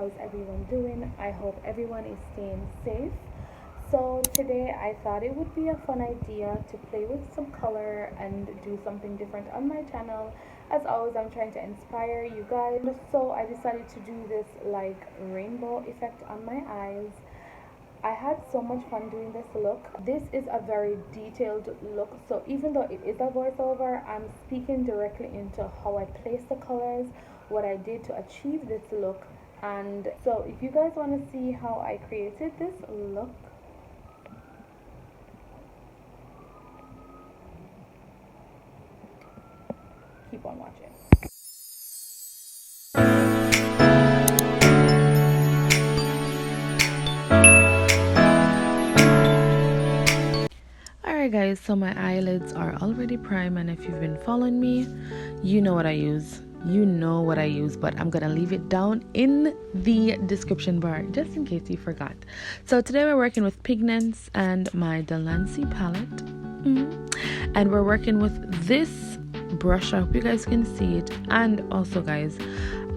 How's everyone doing? I hope everyone is staying safe. So today I thought it would be a fun idea to play with some color and do something different on my channel. As always, I'm trying to inspire you guys. So I decided to do this like rainbow effect on my eyes. I had so much fun doing this look. This is a very detailed look, so even though it is a voiceover, I'm speaking directly into how I place the colors, what I did to achieve this look. And so if you guys want to see how I created this look, keep on watching. Alright guys, so my eyelids are already prime, and if you've been following me, you know what I use. But I'm gonna leave it down in the description bar just in case you forgot. So today we're working with pigments and my Delancey palette, and we're working with this brush. I hope you guys can see it. And also guys,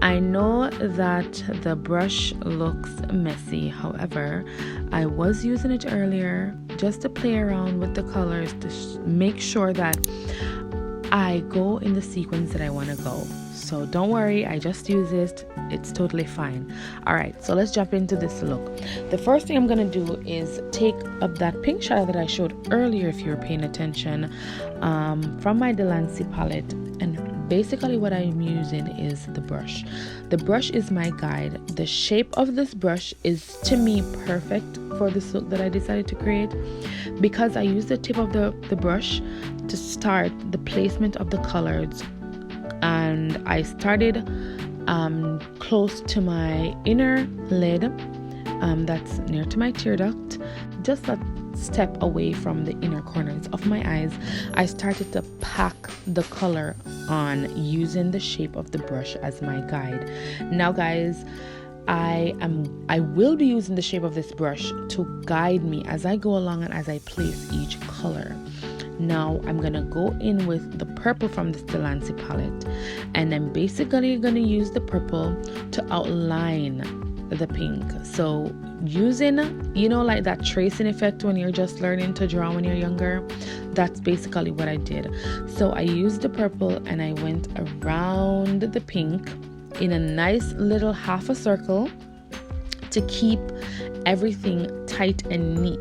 I know that the brush looks messy, however I was using it earlier just to play around with the colors to make sure that I go in the sequence that I want to go. So don't worry, I just use it, it's totally fine. Alright, so let's jump into this look. The first thing I'm gonna do is take up that pink shadow that I showed earlier, if you were paying attention, from my Delancey palette, and basically what I'm using is the brush. The brush is my guide. The shape of this brush is to me perfect for this look that I decided to create, because I use the tip of the brush to start the placement of the colors. And I started close to my inner lid, that's near to my tear duct, just a step away from the inner corners of my eyes. I started to pack the color on using the shape of the brush as my guide. Now guys, I will be using the shape of this brush to guide me as I go along and as I place each color. Now I'm gonna go in with the purple from this Delancey palette, and I'm basically gonna use the purple to outline the pink. So using, you know, like that tracing effect when you're just learning to draw when you're younger, that's basically what I did. So I used the purple and I went around the pink in a nice little half a circle to keep everything tight and neat.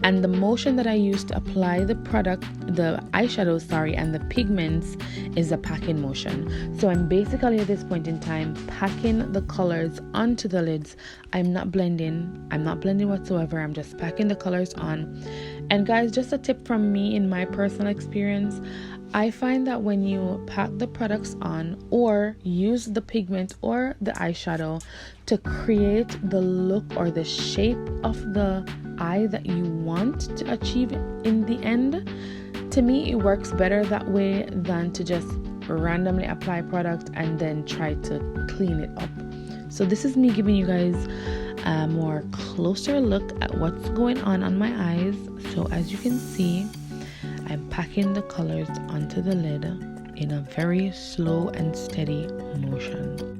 And the motion that I used to apply the product, the eyeshadow, and the pigments, is a packing motion. So I'm basically at this point in time packing the colors onto the lids. I'm not blending whatsoever. I'm just packing the colors on. And guys, just a tip from me in my personal experience, I find that when you pack the products on or use the pigment or the eyeshadow to create the look or the shape of the eye that you want to achieve in the end, to me it works better that way than to just randomly apply product and then try to clean it up. So this is me giving you guys a more closer look at what's going on my eyes. So as you can see, I'm packing the colors onto the lid in a very slow and steady motion.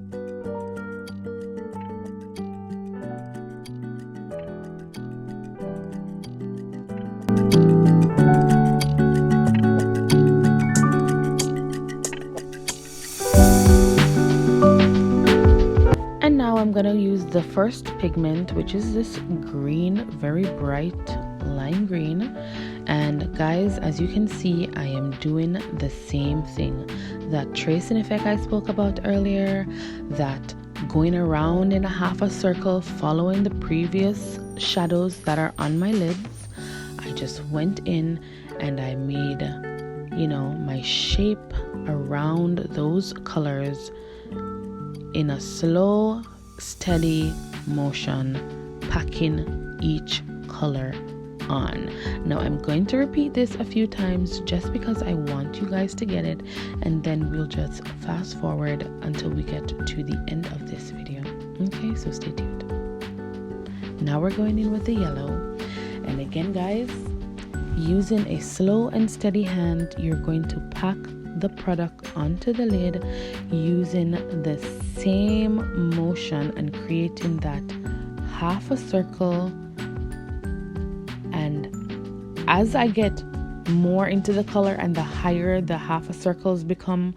And now I'm gonna use the first pigment, which is this green, very bright lime green. And guys, as you can see, I am doing the same thing. That tracing effect I spoke about earlier, that going around in a half a circle following the previous shadows that are on my lids, I just went in and I made, you know, my shape around those colors in a slow, steady motion, packing each color on. Now I'm going to repeat this a few times just because I want you guys to get it, and then we'll just fast forward until we get to the end of this video. Okay, so stay tuned. Now we're going in with the yellow, and again guys, using a slow and steady hand, you're going to pack the product onto the lid using the same motion and creating that half a circle. And as I get more into the color and the higher the half a circles become,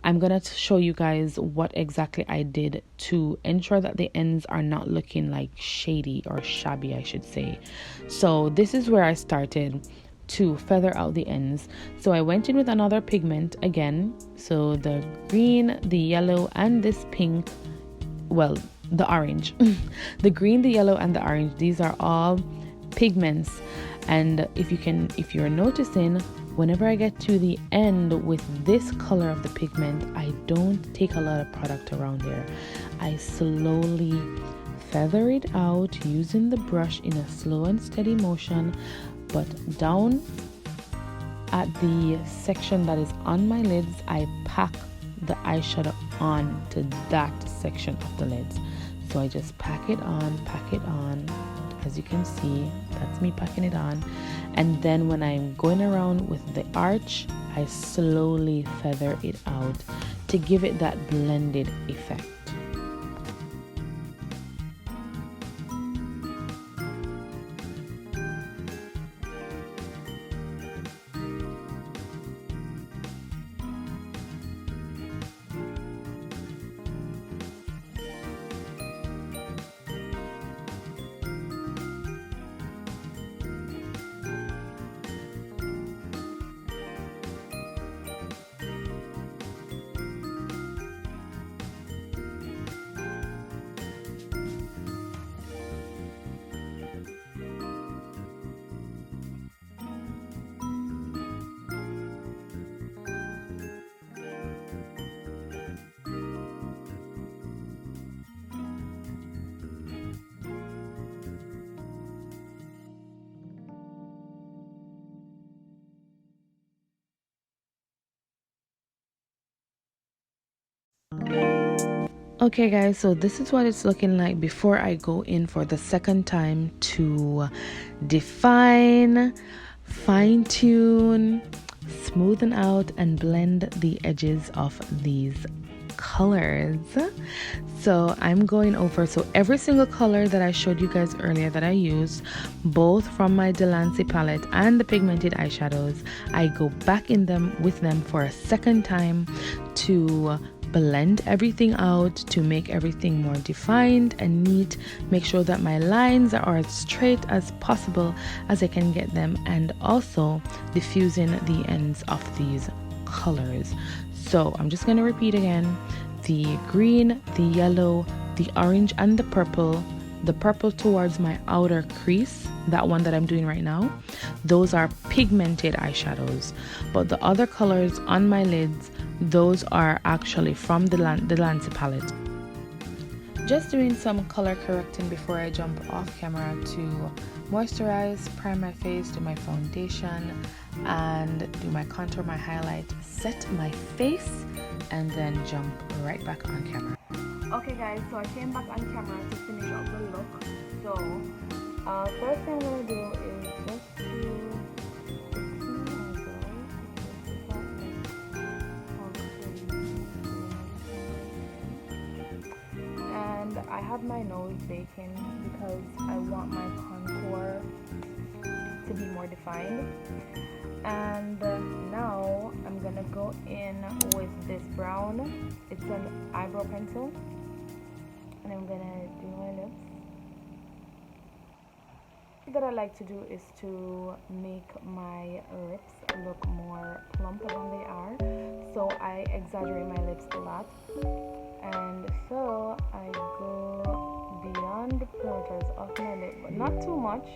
I'm gonna show you guys what exactly I did to ensure that the ends are not looking like shady or shabby, I should say. So this is where I started to feather out the ends. So I went in with another pigment again, so the green, the yellow, and this pink, well, the orange. The green, the yellow, and the orange, these are all pigments. And if you're noticing, whenever I get to the end with this color of the pigment, I don't take a lot of product around there. I slowly feather it out using the brush in a slow and steady motion, but down at the section that is on my lids, I pack the eyeshadow on to that section of the lids. So I just pack it on. As you can see, that's me packing it on. And then when I'm going around with the arch, I slowly feather it out to give it that blended effect. Okay guys, so this is what it's looking like before I go in for the second time to define, fine tune, smoothen out, and blend the edges of these colors. So I'm going over, so every single color that I showed you guys earlier that I used, both from my Delancey palette and the pigmented eyeshadows, I go back in them with them for a second time to blend everything out, to make everything more defined and neat, make sure that my lines are as straight as possible as I can get them, and also diffusing the ends of these colors. So I'm just going to repeat again: the green, the yellow, the orange, and the purple towards my outer crease, that one that I'm doing right now, those are pigmented eyeshadows. But the other colors on my lids, those are actually from the Delancey palette. Just doing some color correcting before I jump off camera to moisturize, prime my face, do my foundation, and do my contour, my highlight, set my face, and then jump right back on camera. Okay guys, so I came back on camera to finish up the look. So first thing I'm going to do is just to and I have my nose baking because I want my contour to be more defined. And now I'm gonna go in with this brown, it's an eyebrow pencil, and I'm gonna do my lips. What I like to do is to make my lips look more plumper than they are, so I exaggerate my lips a lot, and so I go beyond the perimeters of my lip, but not too much,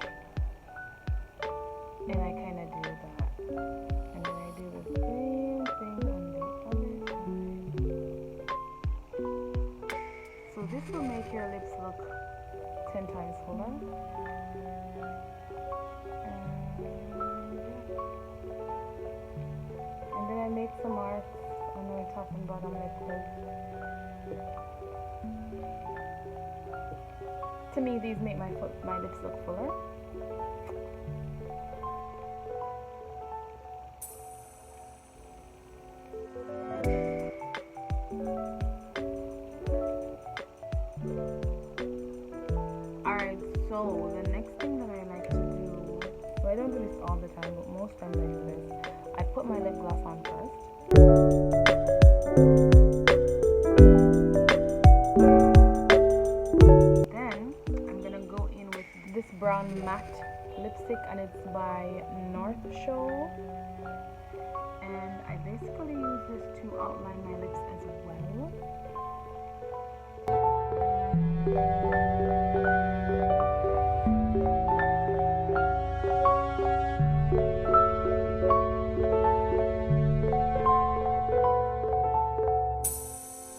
and I kind of do that. And then I do the same thing on the other side. So this will make your lips look 10 times fuller. And then I make some marks on my top and bottom lip. To me, these make my lips look fuller. So the next thing that I like to do, so I don't do this all the time, but most times I do this. I put my lip gloss on first. Then I'm gonna go in with this brown matte lipstick, and it's by Northshow. And I basically use this to outline my lips as well.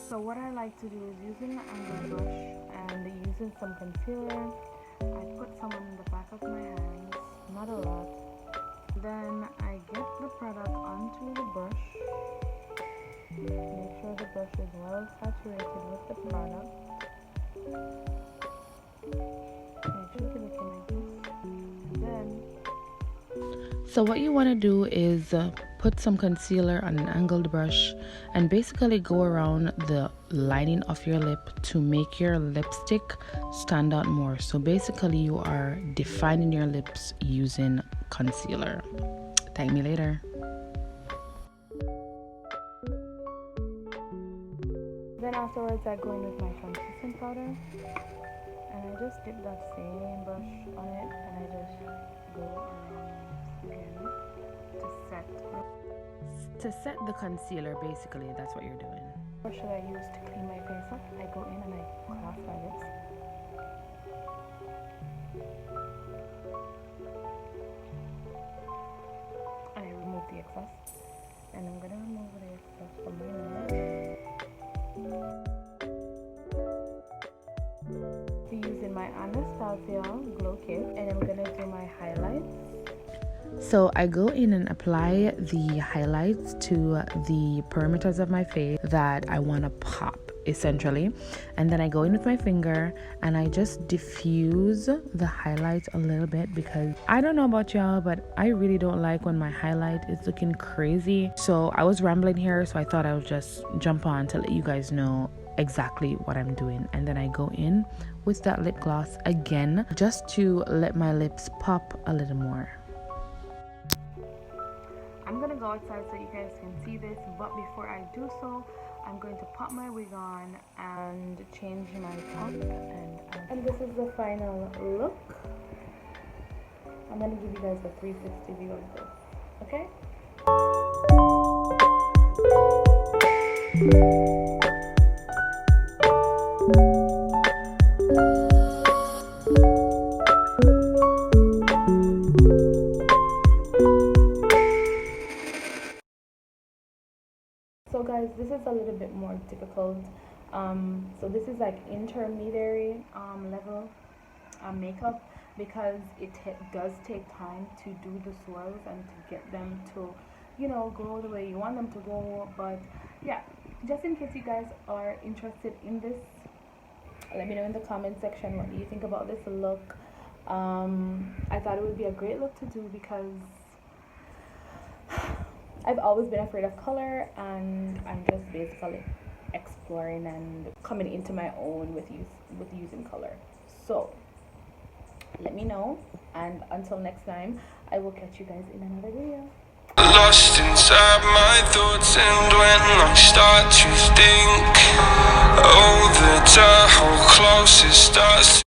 So what I like to do is using an angled brush and using some concealer, I put some on the back of my hands, not a lot. Then I get the product onto the brush. Make sure the brush is well saturated with the product. It should be looking like this. Then, so what you want to do is put some concealer on an angled brush and basically go around the lining of your lip to make your lipstick stand out more. So basically you are defining your lips using concealer. Thank me later. Then afterwards I go in with my translucent powder and I just dip that same brush on it and I just go around again to set the concealer. Basically that's what you're doing. What should I use to clean my face up? I go in and I clasp my lips. And I remove the excess. And I'm gonna remove the excess from my nose. Using my Anastasia glow kit, and I'm gonna do my highlights. So I go in and apply the highlights to the perimeters of my face that I want to pop, essentially. And then I go in with my finger and I just diffuse the highlights a little bit, because I don't know about y'all, but I really don't like when my highlight is looking crazy. So I was rambling here, so I thought I would just jump on to let you guys know exactly what I'm doing. And then I go in with that lip gloss again, just to let my lips pop a little more. I'm gonna go outside so you guys can see this, but before I do so, I'm going to pop my wig on and change my top, and this is the final look. I'm gonna give you guys a 360 view of this, okay? So guys, this is a little bit more difficult. So this is like intermediary level makeup, because it does take time to do the swirls and to get them to, you know, go the way you want them to go. But yeah, just in case you guys are interested in this, let me know in the comment section, what do you think about this look. I thought it would be a great look to do, because I've always been afraid of color, and I'm just basically exploring and coming into my own with using color. So let me know, and until next time, I will catch you guys in another video. Lost inside my thoughts, and when I start to think, oh, the time how close it starts.